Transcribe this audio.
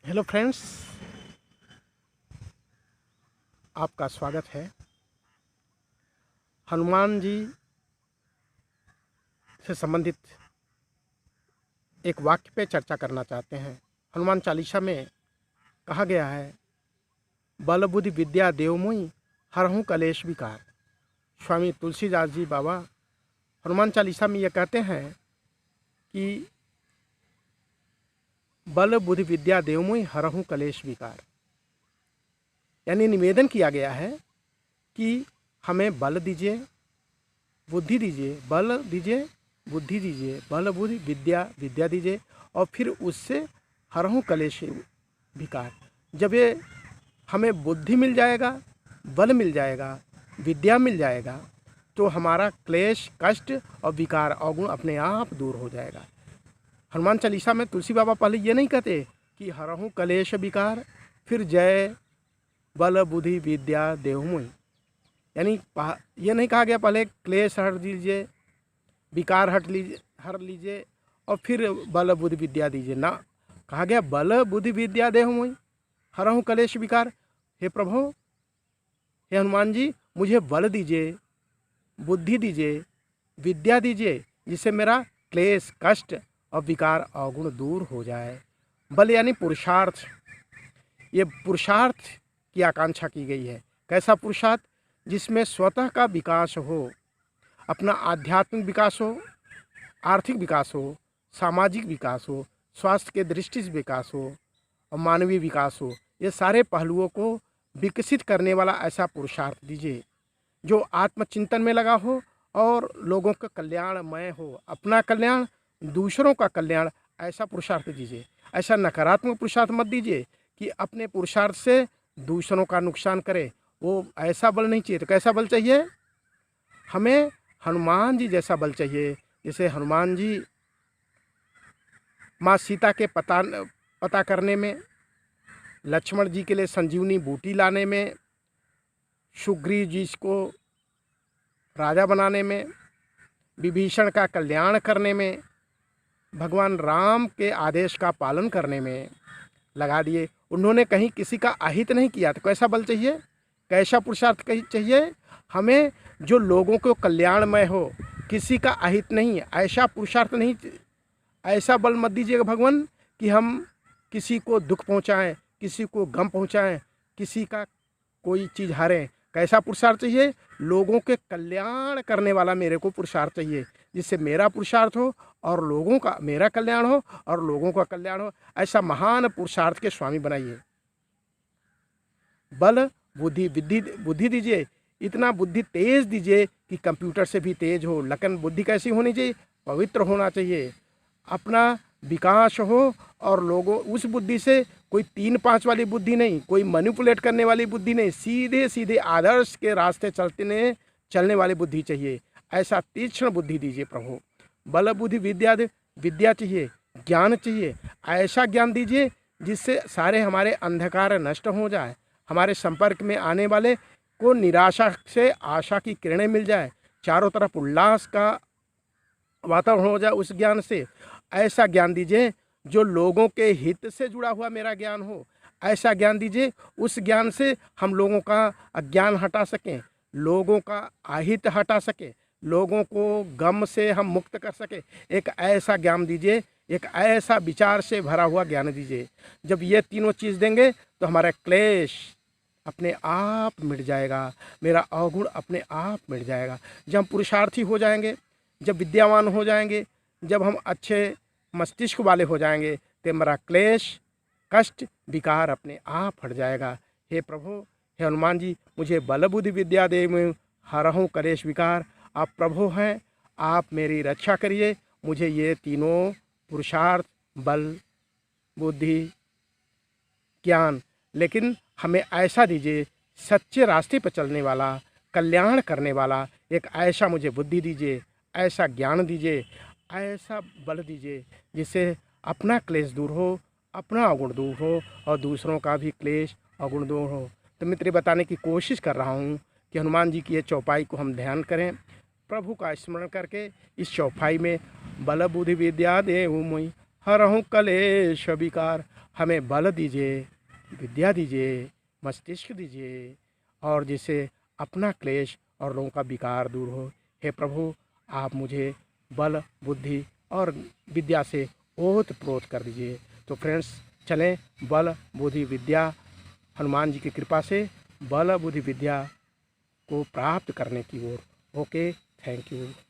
Hello friends, आपका स्वागत है। हनुमान जी से संबंधित एक वाक्य पे चर्चा करना चाहते हैं। हनुमान चालीसा में कहा गया है, बल बुद्धि विद्या देव मुई हरहूँ कलेश विकार। स्वामी तुलसीदास जी बाबा हनुमान चालीसा में ये कहते हैं कि बल बुद्धि विद्या देव मुई हरहूँ कलेश विकार, यानी निवेदन किया गया है कि हमें बल दीजिए, बुद्धि दीजिए, बल दीजिए, बुद्धि दीजिए, बल बुद्धि विद्या विद्या दीजिए, और फिर उससे हरहूँ कलेश विकार। जब ये हमें बुद्धि मिल जाएगा, बल मिल जाएगा, विद्या मिल जाएगा, तो हमारा क्लेश, कष्ट और विकार अवगुण अपने आप दूर हो जाएगा। हनुमान चालीसा में तुलसी बाबा पहले ये नहीं कहते कि हरहूँ कलेश विकार, फिर जय बल बुद्धि विद्या देहु मुई, यानी ये नहीं कहा गया पहले क्लेश हट लीजिए, विकार हर लीजिए और फिर बल बुद्धि विद्या दीजिए। ना, कहा गया बल बुद्धि विद्या देहु मुई हरहूँ कलेश विकार। हे प्रभु, हे हनुमान जी, मुझे बल दीजिए, बुद्धि दीजिए, विद्या दीजिए, जिससे मेरा क्लेश, कष्ट और विकार अवगुण दूर हो जाए। बल यानी पुरुषार्थ, ये पुरुषार्थ की आकांक्षा की गई है। कैसा पुरुषार्थ? जिसमें स्वतः का विकास हो, अपना आध्यात्मिक विकास हो, आर्थिक विकास हो, सामाजिक विकास हो, स्वास्थ्य के दृष्टि से विकास हो और मानवीय विकास हो। ये सारे पहलुओं को विकसित करने वाला ऐसा पुरुषार्थ दीजिए जो आत्मचिंतन में लगा हो और लोगों का कल्याणमय हो, अपना कल्याण, दूसरों का कल्याण, ऐसा पुरुषार्थ दीजिए। ऐसा नकारात्मक पुरुषार्थ मत दीजिए कि अपने पुरुषार्थ से दूसरों का नुकसान करे। वो ऐसा बल नहीं चाहिए। तो कैसा बल चाहिए? हमें हनुमान जी जैसा बल चाहिए। जैसे हनुमान जी माँ सीता के पता करने में, लक्ष्मण जी के लिए संजीवनी बूटी लाने में, सुग्रीव जी को राजा बनाने में, विभीषण का कल्याण करने में, भगवान राम के आदेश का पालन करने में लगा दिए। उन्होंने कहीं किसी का अहित नहीं किया। तो कैसा बल चाहिए, कैसा पुरुषार्थ चाहिए? हमें जो लोगों को कल्याणमय हो, किसी का अहित नहीं, ऐसा पुरुषार्थ नहीं, ऐसा बल मत दीजिएगा भगवान कि हम किसी को दुख पहुंचाएं, किसी को गम पहुंचाएं, किसी का कोई चीज़ हारें। कैसा पुरुषार्थ चाहिए? लोगों के कल्याण करने वाला मेरे को पुरुषार्थ चाहिए, जिससे मेरा पुरुषार्थ हो और लोगों का, मेरा कल्याण हो और लोगों का कल्याण हो। ऐसा महान पुरुषार्थ के स्वामी बनाइए। बल बुद्धि बुद्धि दीजिए, इतना बुद्धि तेज दीजिए कि कंप्यूटर से भी तेज हो। लेकिन बुद्धि कैसी होनी चाहिए? पवित्र होना चाहिए। अपना विकास हो और लोगों, उस बुद्धि से कोई 3-5 वाली बुद्धि नहीं, कोई मैनिपुलेट करने वाली बुद्धि नहीं, सीधे सीधे आदर्श के रास्ते चलने वाली बुद्धि चाहिए। ऐसा तीक्ष्ण बुद्धि दीजिए प्रभु। बल बुद्धि विद्या चाहिए, ज्ञान चाहिए। ऐसा ज्ञान दीजिए जिससे सारे हमारे अंधकार नष्ट हो जाए, हमारे संपर्क में आने वाले को निराशा से आशा की किरणें मिल जाए, चारों तरफ उल्लास का वातावरण हो जाए उस ज्ञान से। ऐसा ज्ञान दीजिए जो लोगों के हित से जुड़ा हुआ मेरा ज्ञान हो। ऐसा ज्ञान दीजिए, उस ज्ञान से हम लोगों का अज्ञान हटा सकें, लोगों का अहित हटा सकें, लोगों को गम से हम मुक्त कर सकें। एक ऐसा ज्ञान दीजिए, एक ऐसा विचार से भरा हुआ ज्ञान दीजिए। जब ये तीनों चीज़ देंगे तो हमारा क्लेश अपने आप मिट जाएगा, मेरा अवगुण अपने आप मिट जाएगा। जब हम पुरुषार्थी हो जाएंगे, जब विद्यावान हो जाएंगे, जब हम अच्छे मस्तिष्क वाले हो जाएंगे, तो हमारा क्लेश, कष्ट, विकार अपने आप हट जाएगा। हे प्रभु, हे हनुमान जी, मुझे बल बुद्धि विद्या दे, मैं हरहूँ कलेश विकार। आप प्रभु हैं, आप मेरी रक्षा करिए। मुझे ये तीनों पुरुषार्थ, बल बुद्धि ज्ञान, लेकिन हमें ऐसा दीजिए सच्चे रास्ते पर चलने वाला, कल्याण करने वाला। एक ऐसा मुझे बुद्धि दीजिए, ऐसा ज्ञान दीजिए, ऐसा बल दीजिए जिससे अपना क्लेश दूर हो, अपना अवगुण दूर हो और दूसरों का भी क्लेश अवगुण दूर हो। तो मित्र, बताने की कोशिश कर रहा हूँ कि हनुमान जी की ये चौपाई को हम ध्यान करें, प्रभु का स्मरण करके इस चौपाई में बल बुद्धि विद्या देहु मुई हरहूँ कलेश विकार। हमें बल दीजिए, विद्या दीजिए, मस्तिष्क दीजिए, और जिससे अपना क्लेश और लोगों का विकार दूर हो। हे प्रभु, आप मुझे बल, बुद्धि और विद्या से ओत-प्रोत कर दीजिए। तो फ्रेंड्स, चलें बल, बुद्धि, विद्या, हनुमान जी की कृपा से बल, बुद्धि, विद्या को प्राप्त करने की ओर। Okay, thank you.